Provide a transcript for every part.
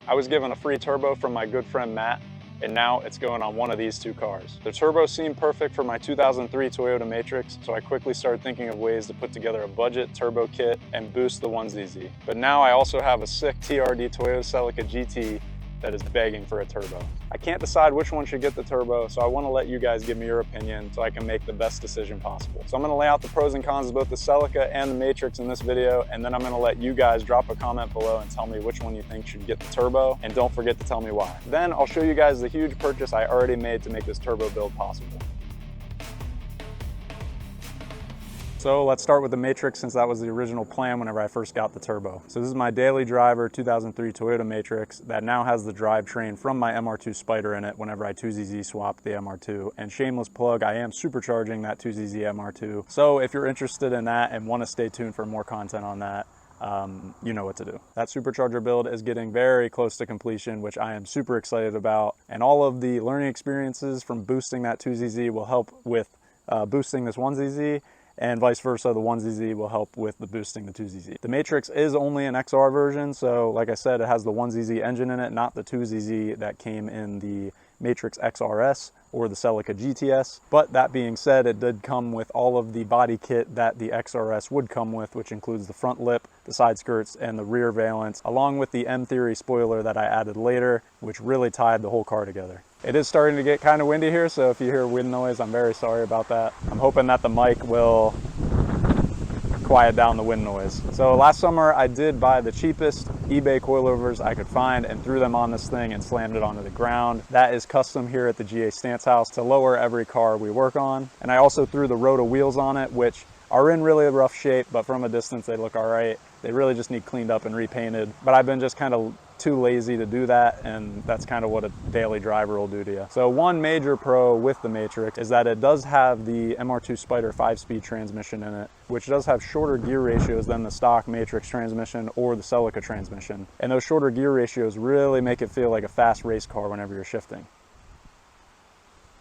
I was given a free turbo from my good friend Matt, and now it's going on one of these two cars. The turbo seemed perfect for my 2003 Toyota Matrix, so I quickly started thinking of ways to put together a budget turbo kit and boost the 1ZZ. But now I also have a sick TRD Toyota Celica GT that is begging for a turbo. I can't decide which one should get the turbo, so I want to let you guys give me your opinion so I can make the best decision possible. So I'm going to lay out the pros and cons of both the Celica and the Matrix in this video, and then I'm going to let you guys drop a comment below and tell me which one you think should get the turbo, and don't forget to tell me why. Then I'll show you guys the huge purchase I already made to make this turbo build possible. So let's start with the Matrix, since that was the original plan whenever I first got the turbo. So this is my daily driver 2003 Toyota Matrix that now has the drivetrain from my MR2 Spider in it whenever I 2ZZ swapped the MR2. And shameless plug, I am supercharging that 2ZZ MR2. So if you're interested in that and want to stay tuned for more content on that, you know what to do. That supercharger build is getting very close to completion, which I am super excited about. And all of the learning experiences from boosting that 2ZZ will help with boosting this 1ZZ, and vice versa, the 1ZZ will help with the boosting the 2ZZ. The Matrix is only an XR version, so like I said, it has the 1ZZ engine in it, not the 2ZZ that came in the Matrix XRS or the Celica GTS. But that being said, it did come with all of the body kit that the XRS would come with, which includes the front lip, the side skirts, and the rear valence, along with the M-Theory spoiler that I added later, which really tied the whole car together. It is starting to get kind of windy here, so if you hear wind noise, I'm very sorry about that. I'm hoping that the mic will quiet down the wind noise. So last summer I did buy the cheapest eBay coilovers I could find and threw them on this thing and slammed it onto the ground. That is custom here at the GA Stance House to lower every car we work on. And I also threw the Rota wheels on it, which are in really rough shape, but from a distance they look all right. They really just need cleaned up and repainted. But I've been just kind of too lazy to do that, and that's kind of what a daily driver will do to you. So one major pro with the Matrix is that it does have the MR2 Spider 5-speed transmission in it, which does have shorter gear ratios than the stock Matrix transmission or the Celica transmission. And those shorter gear ratios really make it feel like a fast race car whenever you're shifting.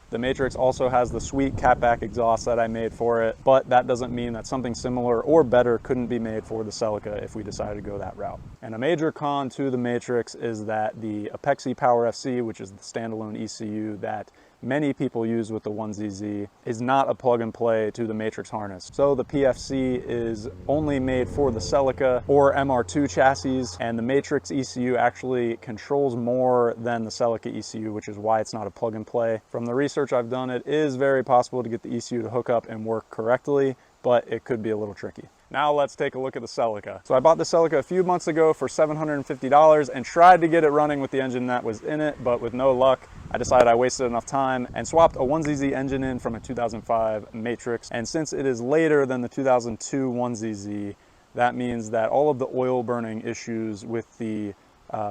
The Matrix also has the sweet catback exhaust that I made for it, but that doesn't mean that something similar or better couldn't be made for the Celica if we decided to go that route. And a major con to the Matrix is that the Apexi Power FC, which is the standalone ECU that many people use with the 1ZZ, is not a plug and play to the Matrix harness. So the PFC is only made for the Celica or MR2 chassis, and the Matrix ECU actually controls more than the Celica ECU, which is why it's not a plug and play. From the research I've done, it is very possible to get the ECU to hook up and work correctly, but it could be a little tricky. Now let's take a look at the Celica. So I bought the Celica a few months ago for $750 and tried to get it running with the engine that was in it, but with no luck. I decided I wasted enough time and swapped a 1ZZ engine in from a 2005 Matrix. And since it is later than the 2002 1ZZ, that means that all of the oil burning issues with the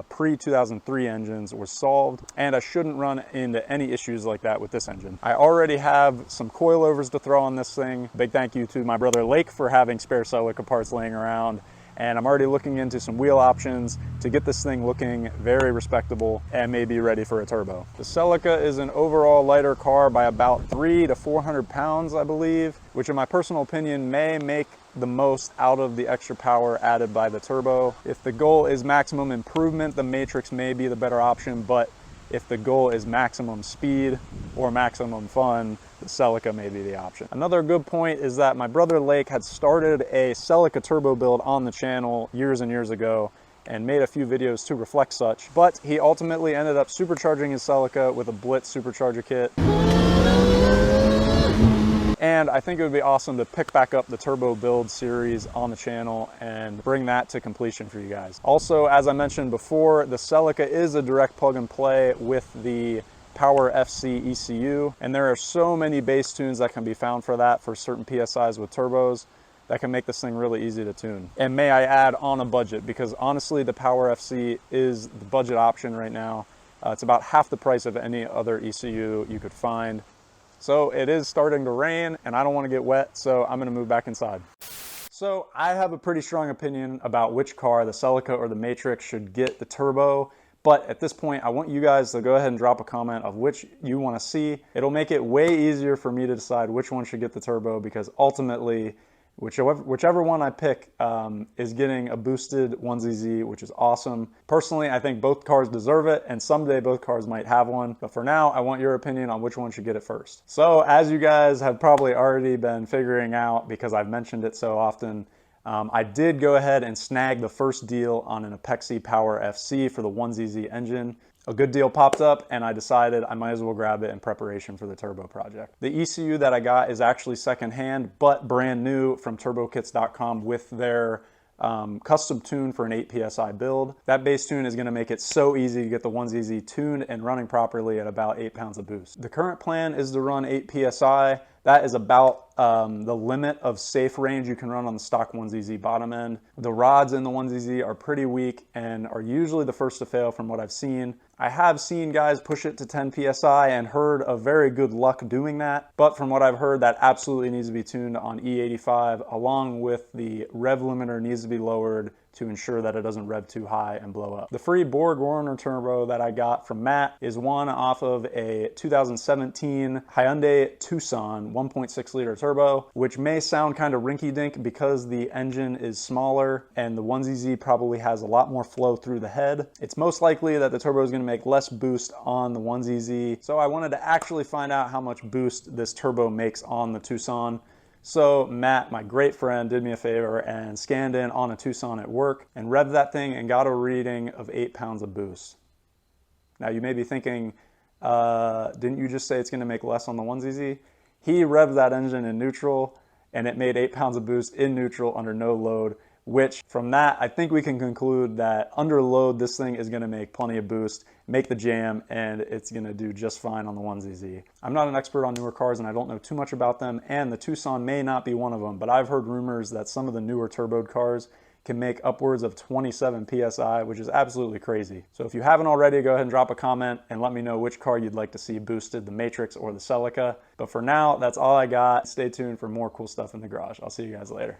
pre-2003 engines were solved, and I shouldn't run into any issues like that with this engine. I already have some coilovers to throw on this thing. Big thank you to my brother Lake for having spare Celica parts laying around. And I'm already looking into some wheel options to get this thing looking very respectable and maybe ready for a turbo. The Celica is an overall lighter car by about 300 to 400 pounds, I believe, which in my personal opinion may make the most out of the extra power added by the turbo. If the goal is maximum improvement, the Matrix may be the better option, but if the goal is maximum speed or maximum fun, the Celica may be the option. Another good point is that my brother Lake had started a Celica turbo build on the channel years and years ago and made a few videos to reflect such, but he ultimately ended up supercharging his Celica with a Blitz supercharger kit. And I think it would be awesome to pick back up the turbo build series on the channel and bring that to completion for you guys. Also, as I mentioned before, the Celica is a direct plug and play with the Power FC ECU, and there are so many bass tunes that can be found for that for certain PSIs with turbos that can make this thing really easy to tune. And may I add, on a budget, because honestly the Power FC is the budget option right now. It's about half the price of any other ECU you could find. So it is starting to rain and I don't want to get wet, so I'm going to move back inside. So I have a pretty strong opinion about which car, the Celica or the Matrix, should get the turbo. But at this point, I want you guys to go ahead and drop a comment of which you want to see. It'll make it way easier for me to decide which one should get the turbo, because ultimately Whichever one I pick is getting a boosted 1ZZ, which is awesome. Personally, I think both cars deserve it, and someday both cars might have one. But for now, I want your opinion on which one should get it first. So as you guys have probably already been figuring out, because I've mentioned it so often, I did go ahead and snag the first deal on an Apexi Power FC for the 1ZZ engine. A good deal popped up and I decided I might as well grab it in preparation for the turbo project. The ECU that I got is actually secondhand, but brand new from turbokits.com with their custom tune for an 8 PSI build. That base tune is going to make it so easy to get the 1ZZ tuned and running properly at about 8 pounds of boost. The current plan is to run 8 PSI. That is about the limit of safe range you can run on the stock 1ZZ bottom end. The rods in the 1ZZ are pretty weak and are usually the first to fail from what I've seen. I have seen guys push it to 10 PSI and heard of very good luck doing that, but from what I've heard, that absolutely needs to be tuned on E85, along with the rev limiter needs to be lowered to ensure that it doesn't rev too high and blow up. The free Borg Warner turbo that I got from Matt is one off of a 2017 Hyundai Tucson 1.6 liter turbo, which may sound kind of rinky-dink because the engine is smaller and the 1ZZ probably has a lot more flow through the head. It's most likely that the turbo is going to make less boost on the 1ZZ, so I wanted to actually find out how much boost this turbo makes on the Tucson. So Matt, my great friend, did me a favor and scanned in on a Tucson at work and revved that thing and got a reading of 8 pounds of boost. Now you may be thinking, didn't you just say it's going to make less on the 1ZZ? He revved that engine in neutral and it made 8 pounds of boost in neutral under no load, which from that, I think we can conclude that under load, this thing is going to make plenty of boost, make the jam, and it's going to do just fine on the 1ZZ. I'm not an expert on newer cars and I don't know too much about them, and the Tucson may not be one of them, but I've heard rumors that some of the newer turboed cars can make upwards of 27 PSI, which is absolutely crazy. So if you haven't already, go ahead and drop a comment and let me know which car you'd like to see boosted, the Matrix or the Celica. But for now, that's all I got. Stay tuned for more cool stuff in the garage. I'll see you guys later.